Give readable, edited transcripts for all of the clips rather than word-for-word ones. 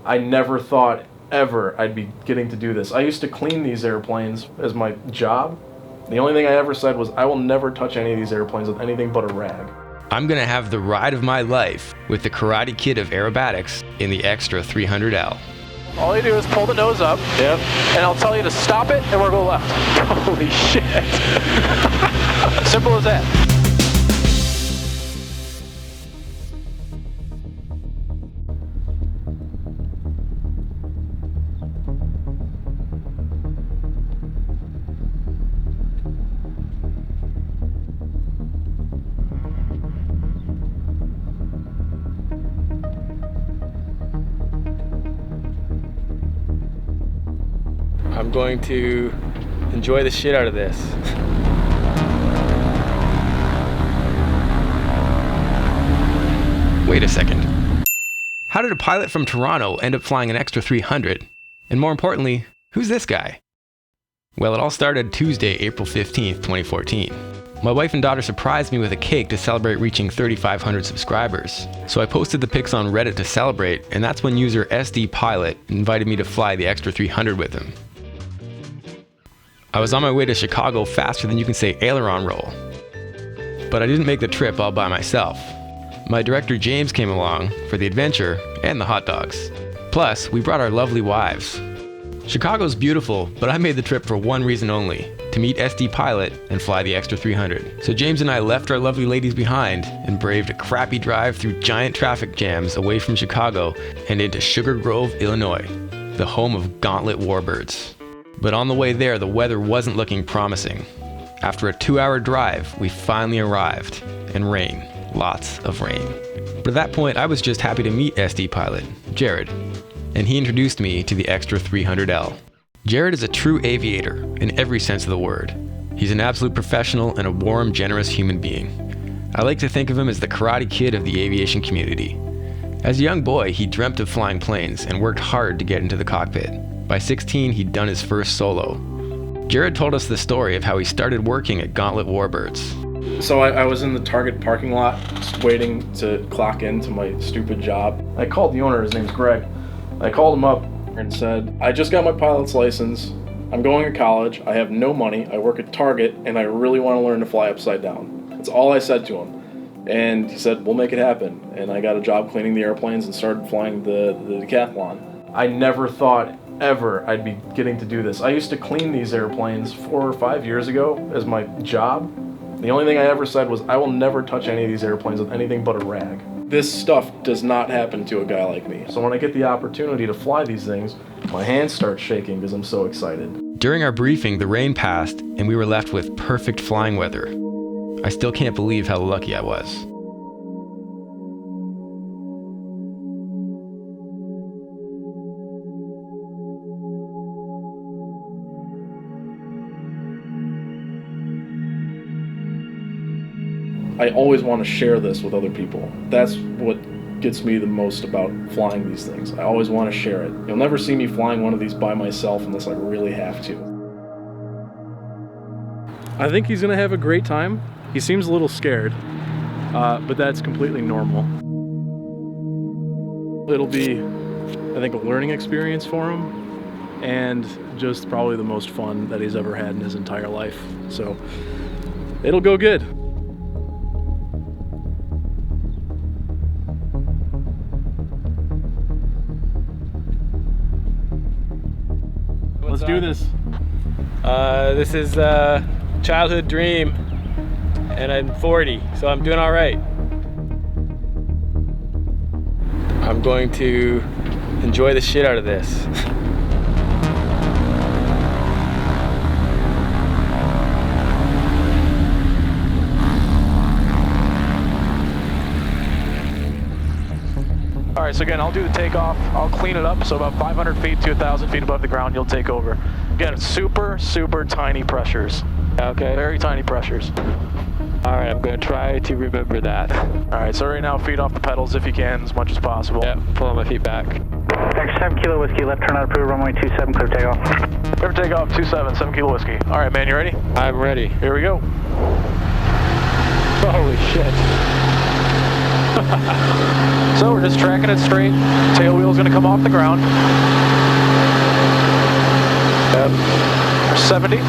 I never thought ever I'd be getting to do this. I used to clean these airplanes as my job. The only thing I ever said was, I will never touch any of these airplanes with anything but a rag. I'm gonna have the ride of my life with the Karate Kid of Aerobatics in the Extra 300L. All you do is pull the nose up, Yep. and I'll tell you to stop it, and we'll go left. Holy shit. Simple as that. I'm going to enjoy the shit out of this. Wait a second. How did a pilot from Toronto end up flying an Extra 300? And more importantly, who's this guy? Well, it all started Tuesday, April 15th, 2014. My wife and daughter surprised me with a cake to celebrate reaching 3,500 subscribers. So I posted the pics on Reddit to celebrate, and that's when user SD Pilot invited me to fly the Extra 300 with him. I was on my way to Chicago faster than you can say aileron roll. But I didn't make the trip all by myself. My director James came along for the adventure and the hot dogs. Plus, we brought our lovely wives. Chicago's beautiful, but I made the trip for one reason only, to meet SD Pilot and fly the Extra 300. So James and I left our lovely ladies behind and braved a crappy drive through giant traffic jams away from Chicago and into Sugar Grove, Illinois, the home of Gauntlet Warbirds. But on the way there, the weather wasn't looking promising. After a 2-hour drive, we finally arrived, and rain, lots of rain. But at that point, I was just happy to meet SD Pilot, Jared, and he introduced me to the Extra 300L. Jared is a true aviator in every sense of the word. He's an absolute professional and a warm, generous human being. I like to think of him as the Karate Kid of the aviation community. As a young boy, he dreamt of flying planes and worked hard to get into the cockpit. By 16, he'd done his first solo. Jared told us the story of how he started working at Gauntlet Warbirds. So I was in the Target parking lot, just waiting to clock into my stupid job. I called the owner, his name's Greg. I called him up and said, I just got my pilot's license, I'm going to college, I have no money, I work at Target, and I really want to learn to fly upside down. That's all I said to him. And he said, we'll make it happen. And I got a job cleaning the airplanes and started flying the decathlon. I never thought ever I'd be getting to do this. I used to clean these airplanes 4 or 5 years ago as my job. The only thing I ever said was, I will never touch any of these airplanes with anything but a rag. This stuff does not happen to a guy like me. So when I get the opportunity to fly these things, my hands start shaking because I'm so excited. During our briefing, the rain passed and we were left with perfect flying weather. I still can't believe how lucky I was. I always want to share this with other people. That's what gets me the most about flying these things. I always want to share it. You'll never see me flying one of these by myself unless I really have to. I think he's going to have a great time. He seems a little scared, but that's completely normal. It'll be, I think, a learning experience for him, and just probably the most fun that he's ever had in his entire life. So it'll go good. Let's do this. This is a childhood dream, and I'm 40, so I'm doing all right. I'm going to enjoy the shit out of this. All right, so again, I'll do the takeoff. I'll clean it up, so about 500 feet to 1,000 feet above the ground, you'll take over. Again, super, super tiny pressures. Okay. Very tiny pressures. All right, I'm going to try to remember that. All right, so right now, feet off the pedals if you can, as much as possible. Yep, pulling my feet back. X7 Kilo Whiskey, left turn out approved, runway 27, clear takeoff. Clear takeoff, 27, 7 Kilo Whiskey. All right, man, you ready? I'm ready. Here we go. Holy shit. So we're just tracking it straight. Tail wheel's gonna come off the ground. Yep. There's 70.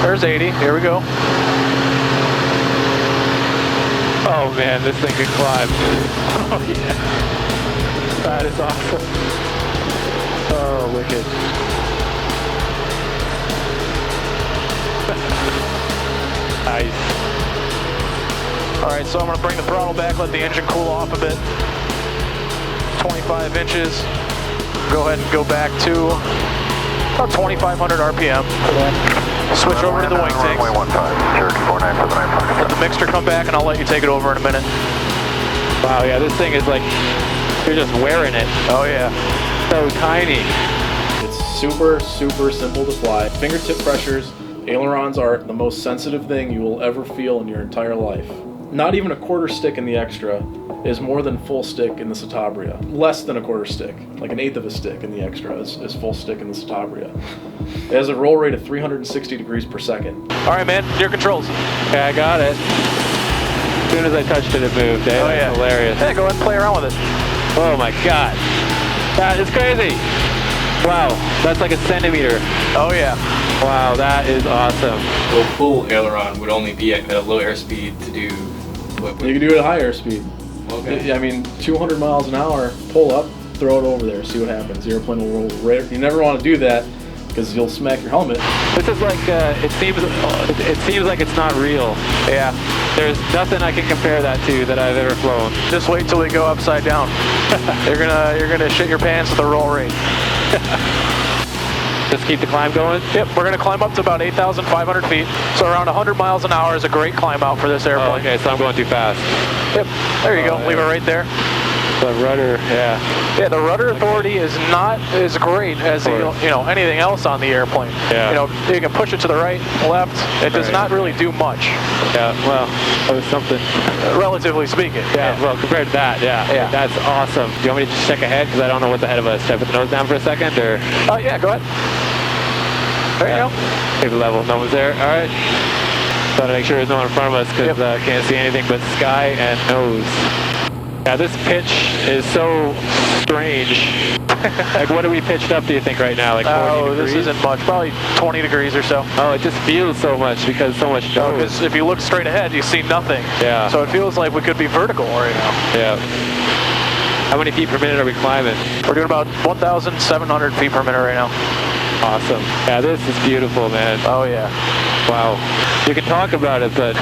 There's 80. Here we go. Oh man, this thing can climb. Oh yeah. That is awesome. Oh, wicked. Nice. Alright, so I'm going to bring the throttle back, let the engine cool off a bit. 25 inches. Go ahead and go back to about 2,500 RPM. Switch over to the wing tanks. Let the mixture come back and I'll let you take it over in a minute. Wow, yeah, this thing is like, you're just wearing it. Oh yeah. So tiny. It's super, super simple to fly. Fingertip pressures, ailerons are the most sensitive thing you will ever feel in your entire life. Not even a quarter stick in the extra is more than full stick in the Citabria. Less than a quarter stick, like an eighth of a stick in the extra is full stick in the Citabria. It has a roll rate of 360 degrees per second. All right, man, your controls. Okay, I got it. As soon as I touched it, it moved. Eh? Oh That's yeah, hilarious. Yeah, go ahead and play around with it. Oh my god. That is crazy. Wow, that's like a centimeter. Oh yeah. Wow, that is awesome. Well, full aileron would only be at a low airspeed to do what You can do it at high airspeed. Okay. I mean, 200 miles an hour, pull up, throw it over there, see what happens. The airplane will roll right. You never want to do that because you'll smack your helmet. This is like, it seems like it's not real. Yeah. There's nothing I can compare that to that I've ever flown. Just wait till we go upside down. you're gonna shit your pants with the roll rate. Just keep the climb going? Yep, we're gonna climb up to about 8,500 feet. So around 100 miles an hour is a great climb out for this airplane. Oh, okay, so I'm going too fast. Yep, there you go, yeah. leave it right there. The rudder, yeah. Yeah, the rudder authority is not as great as anything else on the airplane. Yeah. You can push it to the right, left. It does not really do much. Yeah, well, that was something. Relatively speaking. Yeah, well, compared to that, yeah. That's awesome. Do you want me to just check ahead? Because I don't know what's ahead of us. Should I put the nose down for a second, or? Yeah, go ahead. There you go. Give the level. No one's there. All right. Got to make sure there's no one in front of us because I can't see anything but sky and nose. Yeah, this pitch is so strange. Like, what are we pitched up, do you think, right now? Like 40 degrees? This isn't much. Probably 20 degrees or so. Oh, it just feels so much because so much nose. Because if you look straight ahead, you see nothing. Yeah. So it feels like we could be vertical right now. Yeah. How many feet per minute are we climbing? We're doing about 1,700 feet per minute right now. Awesome. Yeah, this is beautiful, man. Oh, yeah. Wow. You can talk about it, but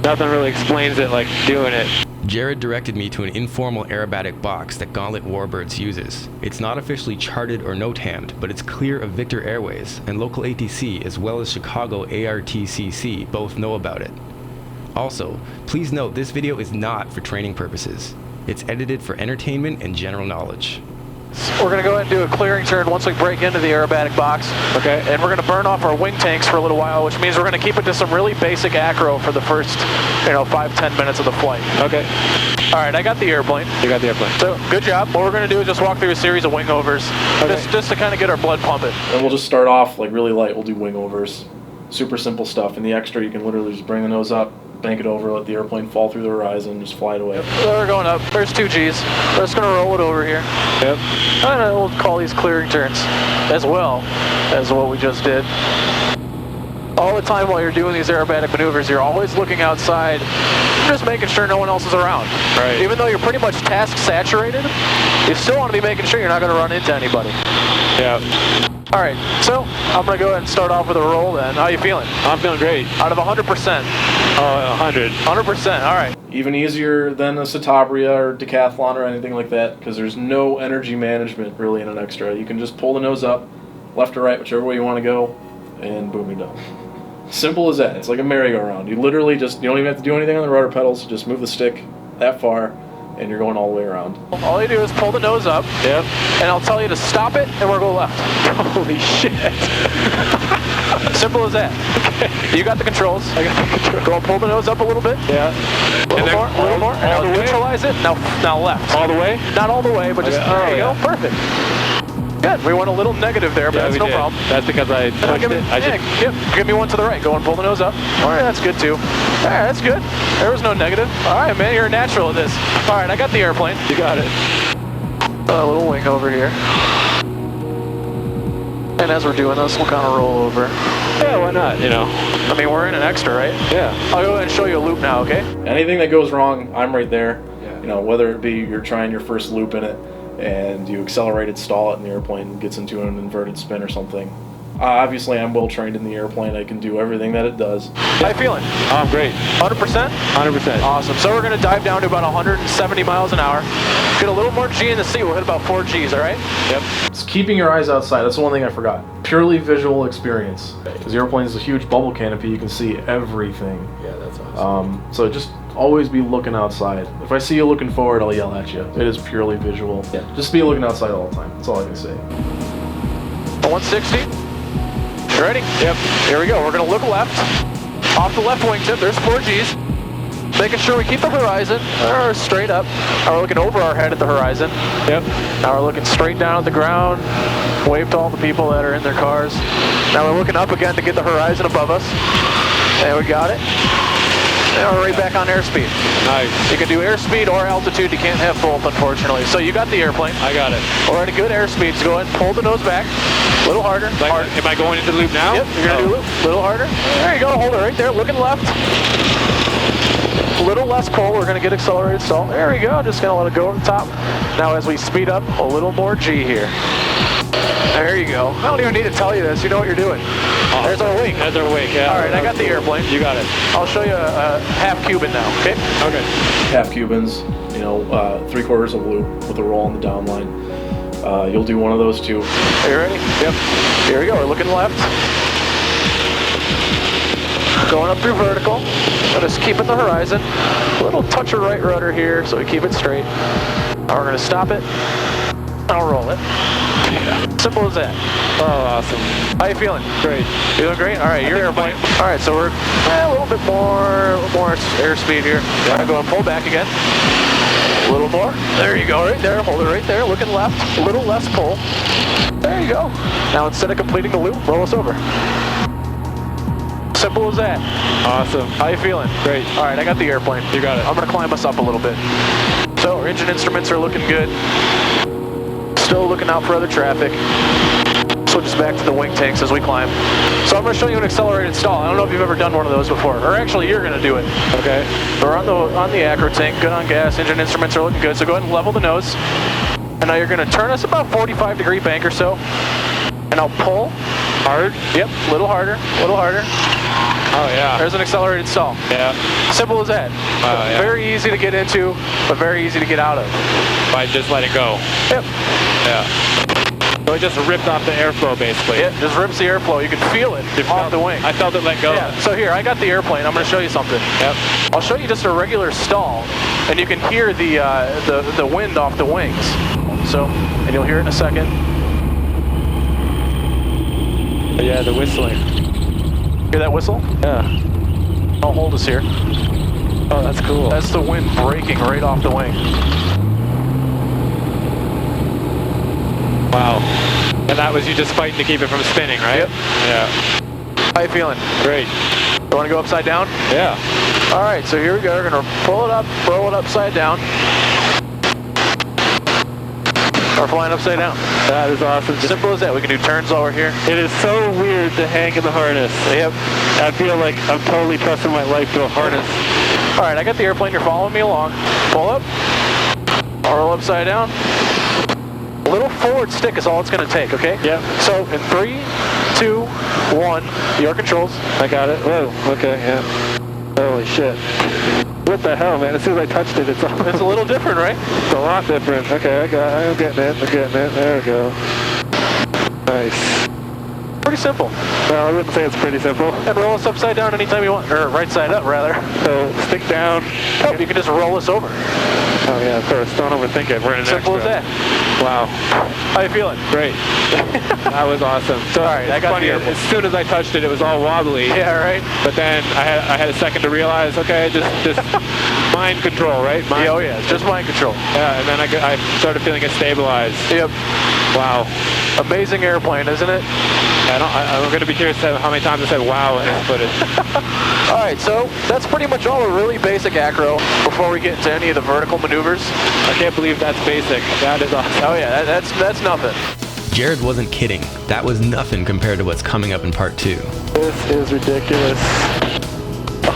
nothing really explains it like doing it. Jared directed me to an informal aerobatic box that Gauntlet Warbirds uses. It's not officially charted or note-hammed, but it's clear of Victor Airways, and local ATC as well as Chicago ARTCC both know about it. Also, please note this video is not for training purposes. It's edited for entertainment and general knowledge. We're going to go ahead and do a clearing turn once we break into the aerobatic box. Okay. And we're going to burn off our wing tanks for a little while, which means we're going to keep it to some really basic acro for the first, 5-10 minutes of the flight. Okay. All right, I got the airplane. You got the airplane. So, good job. What we're going to do is just walk through a series of wing overs, just to kind of get our blood pumping. And we'll just start off like really light. We'll do wing overs. Super simple stuff. In the extra, you can literally just bring the nose up, bank it over, let the airplane fall through the horizon, just fly it away. So we're going up. There's 2 Gs. We're just going to roll it over here. Yep. And we'll call these clearing turns as well as what we just did. All the time while you're doing these aerobatic maneuvers, you're always looking outside, just making sure no one else is around. Right. Even though you're pretty much task saturated, you still want to be making sure you're not going to run into anybody. Yeah. All right, so I'm going to go ahead and start off with a roll then. How you feeling? I'm feeling great. Out of 100%. 100. 100%, all right. Even easier than a Citabria or Decathlon or anything like that, because there's no energy management really in an extra. You can just pull the nose up, left or right, whichever way you want to go, and boom, you're done. Simple as that. It's like a merry-go-round. You literally you don't even have to do anything on the rudder pedals, just move the stick that far, and you're going all the way around. All you do is pull the nose up, Yep. and I'll tell you to stop it, and we'll go left. Holy shit. Simple as that. Okay. You got the controls. I got the controls. Go pull the nose up a little bit. Yeah. A little more, and now neutralize it. Now left. All the way? Not all the way, but just, there you go. Perfect. Good. We went a little negative there, but that's no problem. That's because I pushed it. Yep. Give me one to the right. Go and pull the nose up. All right, that's good too. All right, that's good. There was no negative. All right, man, you're a natural at this. All right, I got the airplane. You got it. A little wing over here. And as we're doing this, we'll kind of roll over. Yeah, why not, you know? I mean, we're in an extra, right? Yeah. I'll go ahead and show you a loop now, okay? Anything that goes wrong, I'm right there. Yeah. You know, whether it be you're trying your first loop in it and you accelerate it, stall it, and the airplane gets into an inverted spin or something. Obviously, I'm well trained in the airplane. I can do everything that it does. How you feeling? Oh, I'm great. 100%? 100%. Awesome. So we're going to dive down to about 170 miles an hour. Get a little more G in the seat. We'll hit about 4 Gs, all right? Yep. It's keeping your eyes outside. That's the one thing I forgot. Purely visual experience. Because the airplane is a huge bubble canopy. You can see everything. Yeah, that's awesome. So just always be looking outside. If I see you looking forward, I'll yell at you. It is purely visual. Yeah. Just be looking outside all the time. That's all I can say. 160. You ready? Yep. Here we go. We're going to look left. Off the left wingtip, there's 4 Gs. Making sure we keep the horizon straight up. Now we're looking over our head at the horizon. Yep. Now we're looking straight down at the ground. Wave to all the people that are in their cars. Now we're looking up again to get the horizon above us. There we got it. Now we're right back on airspeed. Nice. You can do airspeed or altitude. You can't have both, unfortunately. So you got the airplane. I got it. We're at a good airspeed. So go ahead and pull the nose back. A little harder. Am I going into the loop now? Yep, you're going to do a loop. A little harder. There you go. Hold it right there. Looking left. A little less pull. We're going to get accelerated stall. There we go. Just going to let it go over the top. Now as we speed up, a little more G here. There you go. I don't even need to tell you this. You know what you're doing. Oh, there's our wing. There's our wing, yeah. All right, I got the airplane. You got it. I'll show you a half Cuban now, okay? Okay. Half Cubans, you know, 3/4 of loop with a roll on the down line. You'll do one of those too. Are you ready? Yep. Here we go. We're looking left. Going up through vertical. Just keeping the horizon. A little touch of right rudder here so we keep it straight. Now we're going to stop it. I'll roll it. Simple as that. Oh, awesome. How you feeling? Great. Feeling great? All right, your airplane. All right, so we're a little bit more airspeed here. Yeah. I'm going to pull back again. A little more. There you go, right there. Hold it right there. Looking left. A little less pull. There you go. Now instead of completing the loop, roll us over. Simple as that. Awesome. How you feeling? Great. All right, I got the airplane. You got it. I'm going to climb us up a little bit. So our engine instruments are looking good. Still looking out for other traffic. Switches back to the wing tanks as we climb. So I'm going to show you an accelerated stall. I don't know if you've ever done one of those before, or actually you're going to do it. Okay. We're on the acro tank, good on gas, engine instruments are looking good. So go ahead and level the nose. And now you're going to turn us about 45-degree bank or so. And I'll pull hard. Yep, a little harder, a little harder. Oh yeah. There's an accelerated stall. Yeah. Simple as that. Yeah. Very easy to get into, but very easy to get out of. By just letting go. Yep. Yeah. So it just ripped off the airflow basically. Yeah, just rips the airflow. You can feel it off the wing. I felt it let go. Yeah. So here, I got the airplane. I'm going to show you something. Yep. I'll show you just a regular stall, and you can hear the wind off the wings. So, and you'll hear it in a second. Yeah, the whistling. Hear that whistle? Yeah. I'll hold us here. Oh, that's cool. That's the wind breaking right off the wing. Wow. And that was you just fighting to keep it from spinning, right? Yep. Yeah. How you feeling? Great. You want to go upside down? Yeah. All right, so here we go. We're going to pull it up, roll it upside down. Or flying upside down. That is awesome. Simple as that. We can do turns over here. It is so weird to hang in the harness. Yep. I feel like I'm totally trusting my life to a harness. All right, I got the airplane. You're following me along. Pull up. I'll roll upside down. A little forward stick is all it's going to take, okay? Yep. So in 3, 2, 1, your controls. I got it. Whoa, okay, yeah. Holy shit. What the hell, man? As soon as I touched it, it's a little different, right? It's a lot different. Okay, I'm getting it. There we go. Nice. Pretty simple. Well, I wouldn't say it's pretty simple. And roll us upside down anytime you want, or right side up, rather. So, stick down. Oh, you can just roll us over. Oh, yeah, of course. Don't overthink it. We're in an Simple extra. as that. Wow. How you feeling? Great. That was awesome. So, all right, I got funny, as soon as I touched it, it was all wobbly. Yeah, right. But then I had a second to realize, okay, just mind control, right? Yeah, oh yeah, it's just mind control. Yeah, and then I started feeling it stabilize. Yep. Wow. Amazing airplane, isn't it? I'm going to be curious how many times I said wow in this footage. Alright, so that's pretty much all a really basic acro before we get into any of the vertical maneuvers. I can't believe that's basic. That is awesome. Oh yeah, that's nothing. Jared wasn't kidding. That was nothing compared to what's coming up in part 2. This is ridiculous.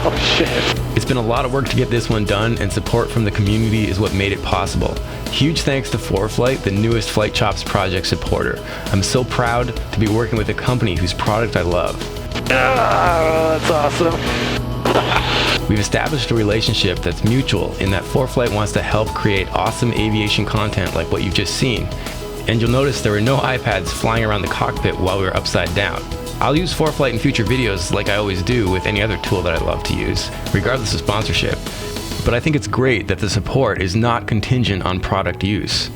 Oh shit. It's been a lot of work to get this one done, and support from the community is what made it possible. Huge thanks to ForeFlight, the newest Flight Chops project supporter. I'm so proud to be working with a company whose product I love. That's awesome. We've established a relationship that's mutual in that ForeFlight wants to help create awesome aviation content like what you've just seen. And you'll notice there were no iPads flying around the cockpit while we were upside down. I'll use ForeFlight in future videos like I always do with any other tool that I love to use, regardless of sponsorship. But I think it's great that the support is not contingent on product use.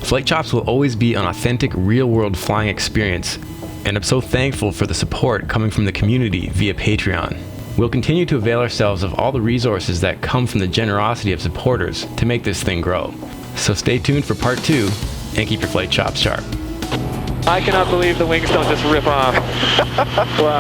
Flight Chops will always be an authentic, real-world flying experience, and I'm so thankful for the support coming from the community via Patreon. We'll continue to avail ourselves of all the resources that come from the generosity of supporters to make this thing grow. So stay tuned for part 2, and keep your flight chops sharp. I cannot believe the wings don't just rip off. Wow.